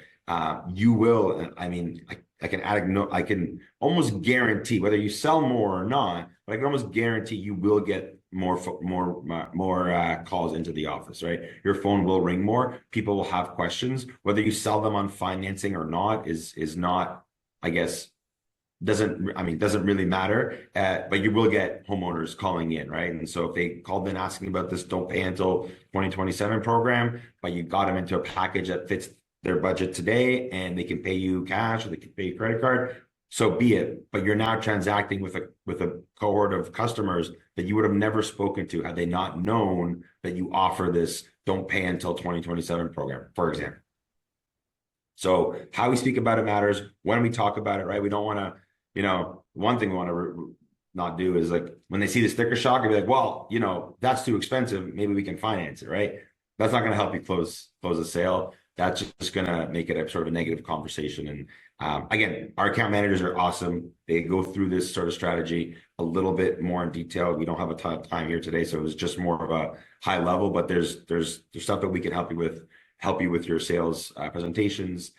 you will. I mean, I can almost guarantee, whether you sell more or not, but I can almost guarantee you will get more calls into the office, right? Your phone will ring more. People will have questions. Whether you sell them on financing or not is not, I guess, doesn't really matter. But you will get homeowners calling in, right? And so if they called in asking about this don't pay until 2027 program, but you got them into a package that fits their budget today, and they can pay you cash or they can pay you credit card, so be it. But you're now transacting with a cohort of customers that you would have never spoken to had they not known that you offer this don't pay until 2027 program, for example. So how we speak about it matters. When we talk about it, right? We don't want to, you know, one thing we want to not do is, like, when they see the sticker shock and be like, well, you know, that's too expensive, maybe we can finance it, right? That's not going to help you close a sale. That's just going to make it a sort of a negative conversation. And again, our account managers are awesome. They go through this sort of strategy a little bit more in detail. We don't have a ton of time here today, so it was just more of a high level, but there's stuff that we can help you with your sales presentations.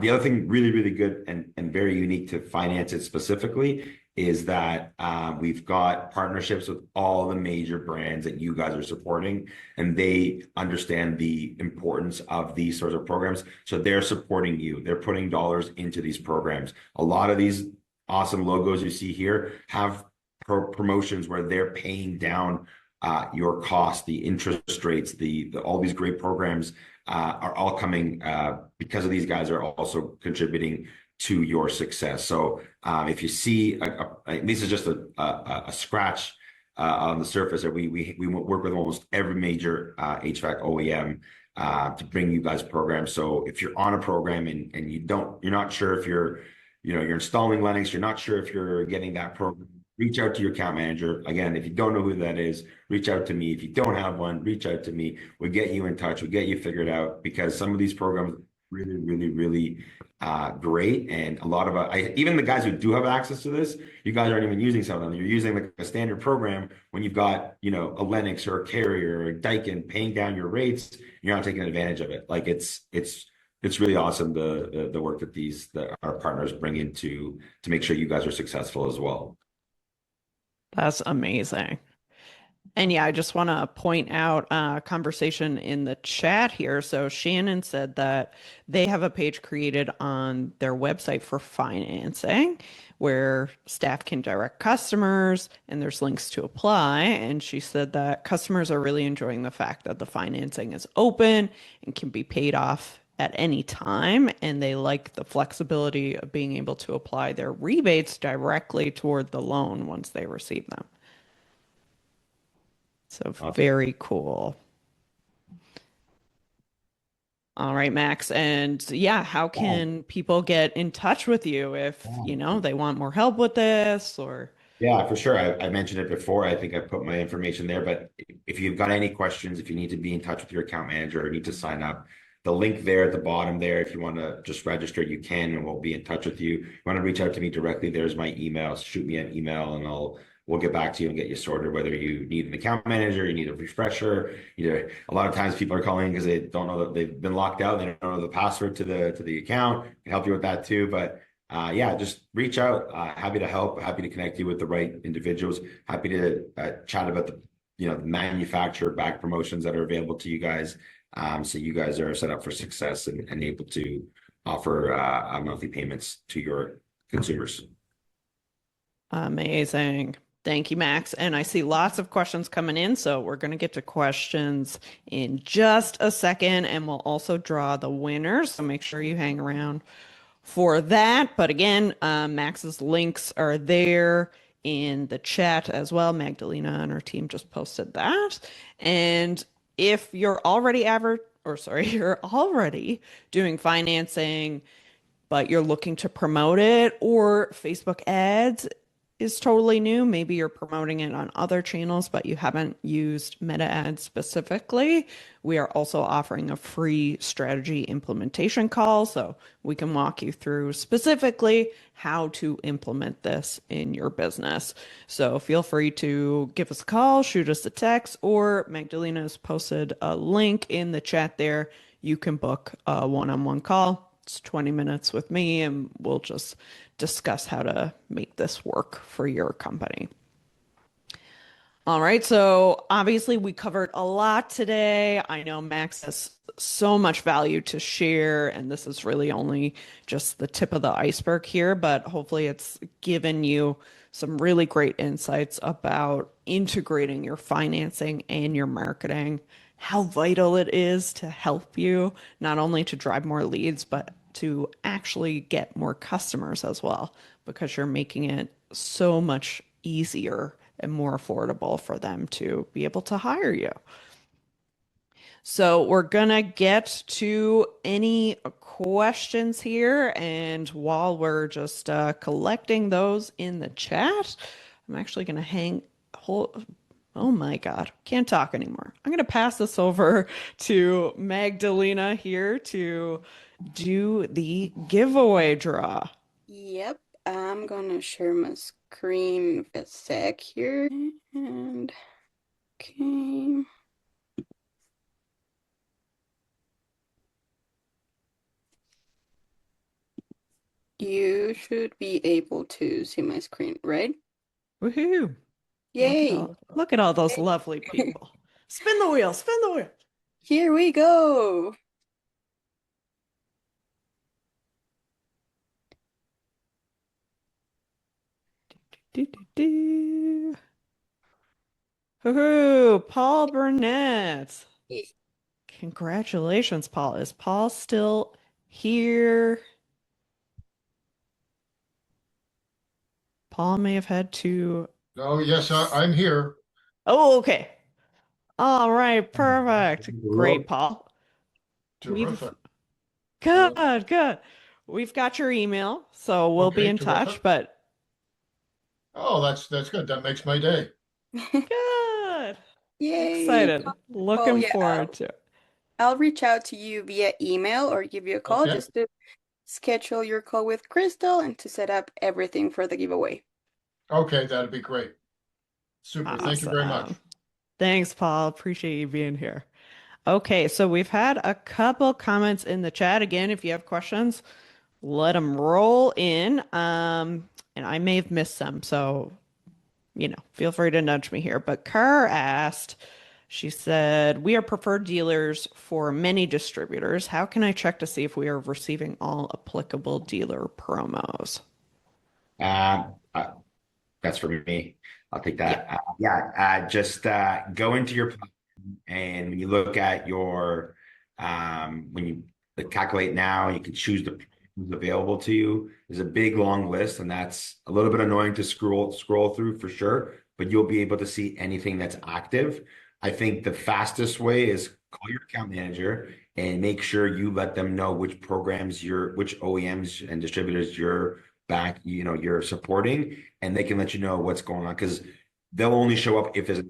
The other thing really, really good and very unique to Financeit specifically is that we've got partnerships with all the major brands that you guys are supporting, and they understand the importance of these sorts of programs. So they're supporting you. They're putting dollars into these programs. A lot of these awesome logos you see here have promotions where they're paying down your cost, the interest rates, all these great programs are all coming because of these guys are also contributing to your success. So if you see, this is just a scratch on the surface. That we work with almost every major HVAC OEM to bring you guys programs. So if you're on a program and you're not sure if you're installing Lennox, you're not sure if you're getting that program, reach out to your account manager. Again, if you don't know who that is, reach out to me. If you don't have one, reach out to me. We'll get you in touch. We'll get you figured out, because some of these programs are really, really, really great. And a lot of even the guys who do have access to this, you guys aren't even using some of them. You're using like a standard program when you've got, you know, a Lennox or a Carrier or a Daikin paying down your rates. You're not taking advantage of it. Like it's really awesome the work that our partners bring in to make sure you guys are successful as well. That's amazing. And yeah, I just want to point out a conversation in the chat here. So Shannon said that they have a page created on their website for financing where staff can direct customers and there's links to apply. And she said that customers are really enjoying the fact that the financing is open and can be paid off at any time. And they like the flexibility of being able to apply their rebates directly toward the loan once they receive them. So very cool. All right, Max. And yeah, how can people get in touch with you if, you know, they want more help with this or? Yeah, for sure. I mentioned it before. I think I put my information there, but if you've got any questions, if you need to be in touch with your account manager or need to sign up, the link there at the bottom there, if you want to just register, you can, and we'll be in touch with you. If you want to reach out to me directly, there's my email. Shoot me an email and we'll we'll get back to you and get you sorted, whether you need an account manager, you need a refresher. A lot of times people are calling because they don't know that they've been locked out. They don't know the password to the account. Can help you with that too. But yeah, just reach out. Happy to help. Happy to connect you with the right individuals. Happy to chat about the manufacturer back promotions that are available to you guys. So you guys are set up for success and able to offer monthly payments to your consumers. Amazing. Thank you, Max. And I see lots of questions coming in, so we're going to get to questions in just a second, and we'll also draw the winners. So make sure you hang around for that. But again, Max's links are there in the chat as well. Magdalena and her team just posted that. And if you're already you're already doing financing, but you're looking to promote it, or Facebook ads is totally new. Maybe you're promoting it on other channels, but you haven't used meta ads specifically. We are also offering a free strategy implementation call, so we can walk you through specifically how to implement this in your business. So feel free to give us a call, shoot us a text, or Magdalena has posted a link in the chat there. You can book a one-on-one call. It's 20 minutes with me, and we'll just discuss how to make this work for your company. All right, so obviously we covered a lot today. I know Max has so much value to share, and this is really only just the tip of the iceberg here, but hopefully it's given you some really great insights about integrating your financing and your marketing, how vital it is to help you, not only to drive more leads, but to actually get more customers as well, because you're making it so much easier and more affordable for them to be able to hire you. So we're gonna get to any questions here, and while we're just collecting those in the chat, I'm actually gonna oh my God, can't talk anymore. I'm gonna pass this over to Magdalena here to do the giveaway draw. Yep, I'm gonna share my screen for a sec here. And okay. You should be able to see my screen, right? Woohoo! Yay! Look at all those lovely people. Spin the wheel, spin the wheel. Here we go. Woohoo! Paul Burnett. Yeah. Congratulations, Paul. Is Paul still here? Paul may have had to. Oh, yes, I'm here. Oh, okay. All right, perfect. Great, Paul. Terrific. Good. We've got your email, so we'll be Okay, in touch, terrific. but Oh, that's good. That makes my day. good. Yay! Excited. Looking yeah, forward to it. I'll reach out to you via email or give you a call Okay. just to schedule your call with Krystal and to set up everything for the giveaway. Okay, that'd be great. Super. Thank you very much. Awesome. Thanks, Paul. Appreciate you being here. Okay, so we've had a couple comments in the chat. Again, if you have questions, let them roll in. And I may have missed some, so feel free to nudge me here. But Kerr asked, she said, we are preferred dealers for many distributors. How can I check to see if we are receiving all applicable dealer promos? That's for me. I'll take that. Just go into your platform, and when you look at your when you calculate now, you can choose the who's available to you. There's a big long list, and that's a little bit annoying to scroll through for sure, but you'll be able to see anything that's active. I think the fastest way is call your account manager and make sure you let them know which programs which OEMs and distributors you're supporting, and they can let you know what's going on, because they'll only show up if there's a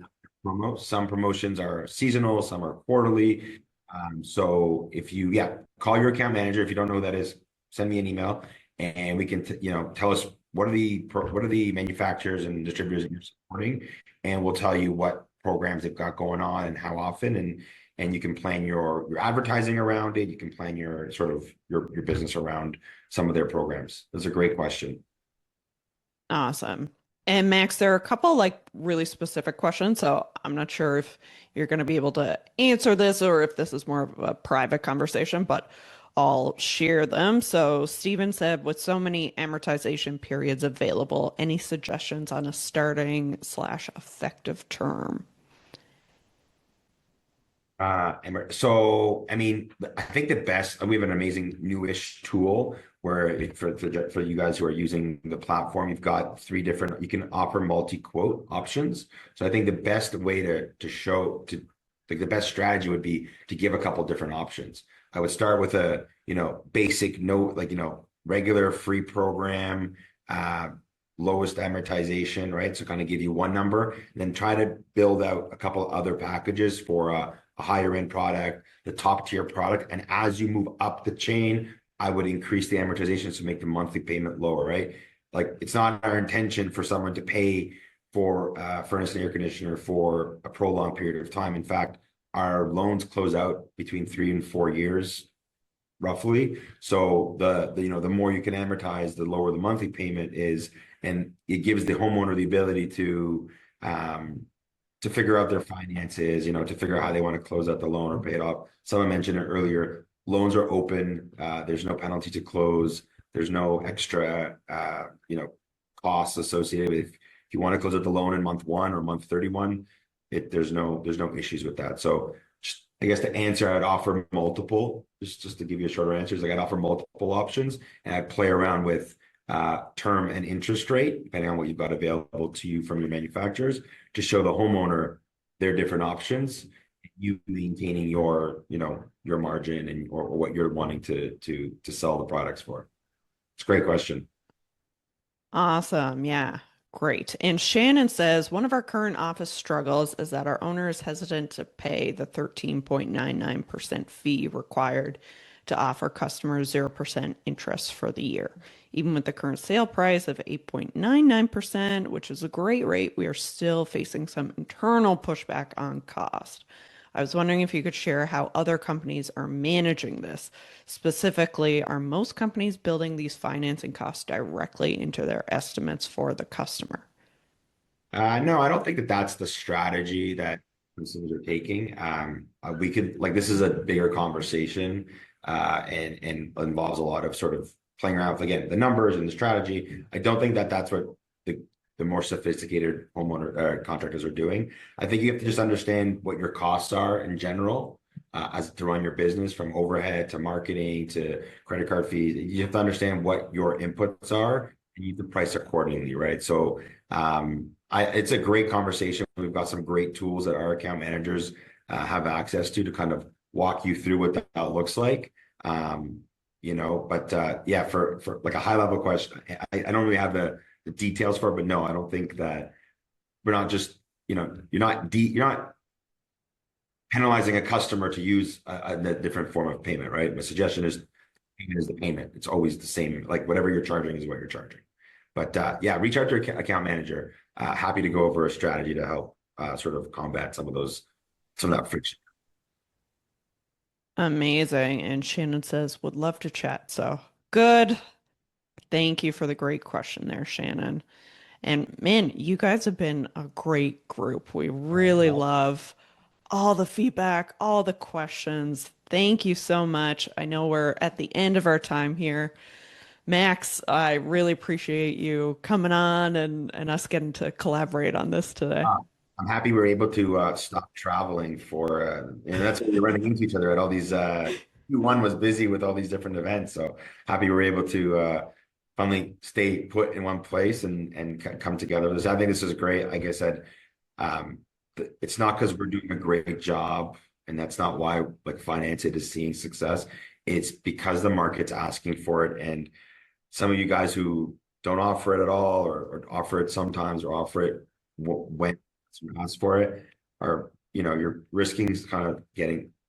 promo. Some promotions are seasonal, some are quarterly. So if you call your account manager. If you don't know who that is, send me an email, and we can tell us what are the manufacturers and distributors that you're supporting, and we'll tell you what programs they've got going on and how often, and you can plan your advertising around it. You can plan your sort of your business around some of their programs. That's a great question. Awesome. And Max, there are a couple like really specific questions, so I'm not sure if you're going to be able to answer this or if this is more of a private conversation, but I'll share them. So Steven said, with so many amortization periods available, any suggestions on a starting/effective term? So I mean, I think the best, we have an amazing newish tool where for you guys who are using the platform, you've got 3 different, you can offer multi-quote options. So I think the best way to show to like the best strategy would be to give a couple different options. I would start with a, basic note, like, regular free program, lowest amortization, right? So kind of give you one number, and then try to build out a couple other packages for a higher end product, the top tier product. And as you move up the chain, I would increase the amortization to make the monthly payment lower, right? Like, it's not our intention for someone to pay for furnace and air conditioner for a prolonged period of time. In fact, our loans close out between 3 and 4 years, roughly. So the more you can amortize, the lower the monthly payment is, and it gives the homeowner the ability to figure out their finances, to figure out how they want to close out the loan or pay it off. Someone mentioned it earlier, loans are open. There's no penalty to close. There's no extra, costs associated with, if you want to close out the loan in month 1 or month 31, there's no issues with that. So just, I guess to answer, I'd offer multiple, just to give you a shorter answer, is like I'd offer multiple options, and I'd play around with term and interest rate, depending on what you've got available to you from your manufacturers, to show the homeowner their different options, you maintaining your margin and or what you're wanting to sell the products for. It's a great question. Awesome. Yeah. Great. And Shannon says, one of our current office struggles is that our owner is hesitant to pay the 13.99% fee required to offer customers 0% interest for the year. Even with the current sale price of 8.99%, which is a great rate, we are still facing some internal pushback on cost. I was wondering if you could share how other companies are managing this. Specifically, are most companies building these financing costs directly into their estimates for the customer? No, I don't think that that's the strategy that consumers are taking. We could, like, this is a bigger conversation, and involves a lot of sort of playing around with, again, the numbers and the strategy. I don't think that that's what the more sophisticated homeowner contractors are doing. I think you have to just understand what your costs are in general, as to run your business, from overhead to marketing to credit card fees. You have to understand what your inputs are, and you have to price accordingly, right? So it's a great conversation. We've got some great tools that our account managers have access to kind of walk you through what that looks like. But yeah, for like a high level question, I don't really have the details for it, but no, I don't think that we're not just, you're not penalizing a customer to use a different form of payment, right? My suggestion is payment is the payment. It's always the same. Like, whatever you're charging is what you're charging. But yeah, reach out to your account manager. Happy to go over a strategy to help sort of combat some of that friction. Amazing. And Shannon says, would love to chat. So good. Thank you for the great question there, Shannon. And man, you guys have been a great group. We really love all the feedback, all the questions. Thank you so much. I know we're at the end of our time here. Max, I really appreciate you coming on and us getting to collaborate on this today. I'm happy we're able to stop traveling and that's what we're running into each other at all these. Q1 was busy with all these different events, so happy we're able to finally stay put in one place and come together. I think this is great. Like I said, it's not because we're doing a great job, and that's not why like Financeit is seeing success. It's because the market's asking for it, and some of you guys who don't offer it at all, or offer it sometimes, or offer it when someone asks for it, are you're risking kind of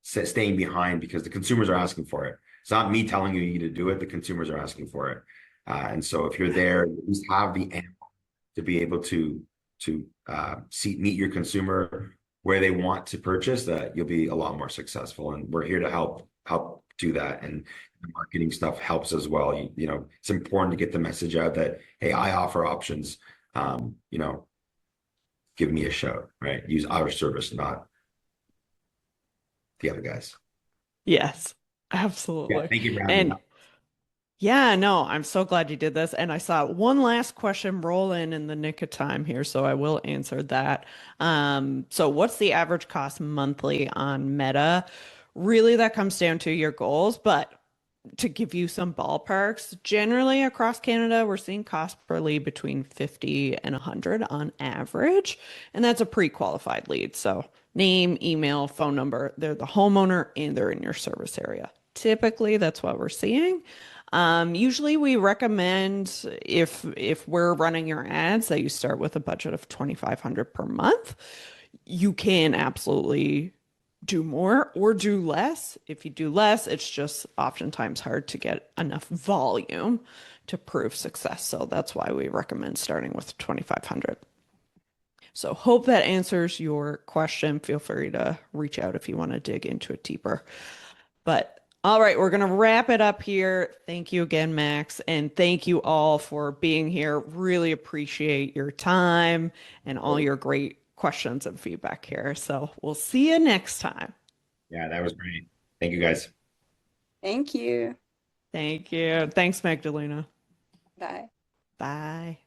staying behind because the consumers are asking for it. It's not me telling you you need to do it. The consumers are asking for it. And so if you're there, you at least have the ammo to be able to meet your consumer where they want to purchase, that you'll be a lot more successful. And we're here to help do that. And the marketing stuff helps as well. You know, it's important to get the message out that, hey, I offer options. You know, give me a shout, right? Use our service, not the other guys. Yes, Yeah, absolutely. thank you for having me And yeah, no, I'm so glad you did this. And I saw one last question roll in the nick of time here, so I will answer that. So what's the average cost monthly on Meta? Really, that comes down to your goals, but to give you some ballparks, generally across Canada, we're seeing cost per lead between 50 and 100 on average, and that's a pre-qualified lead. So name, email, phone number, they're the homeowner and they're in your service area. Typically, that's what we're seeing. Usually we recommend if we're running your ads that you start with a budget of 2,500 per month. You can absolutely do more or do less. If you do less, it's just oftentimes hard to get enough volume to prove success. So that's why we recommend starting with 2,500. So hope that answers your question. Feel free to reach out if you want to dig into it deeper. But all right, we're going to wrap it up here. Thank you again, Max. And thank you all for being here. Really appreciate your time and all your great questions and feedback here. So we'll see you next time. Yeah, that was great. Thank you guys. Thank you. Thank you. Thanks, Magdalena. Bye. Bye.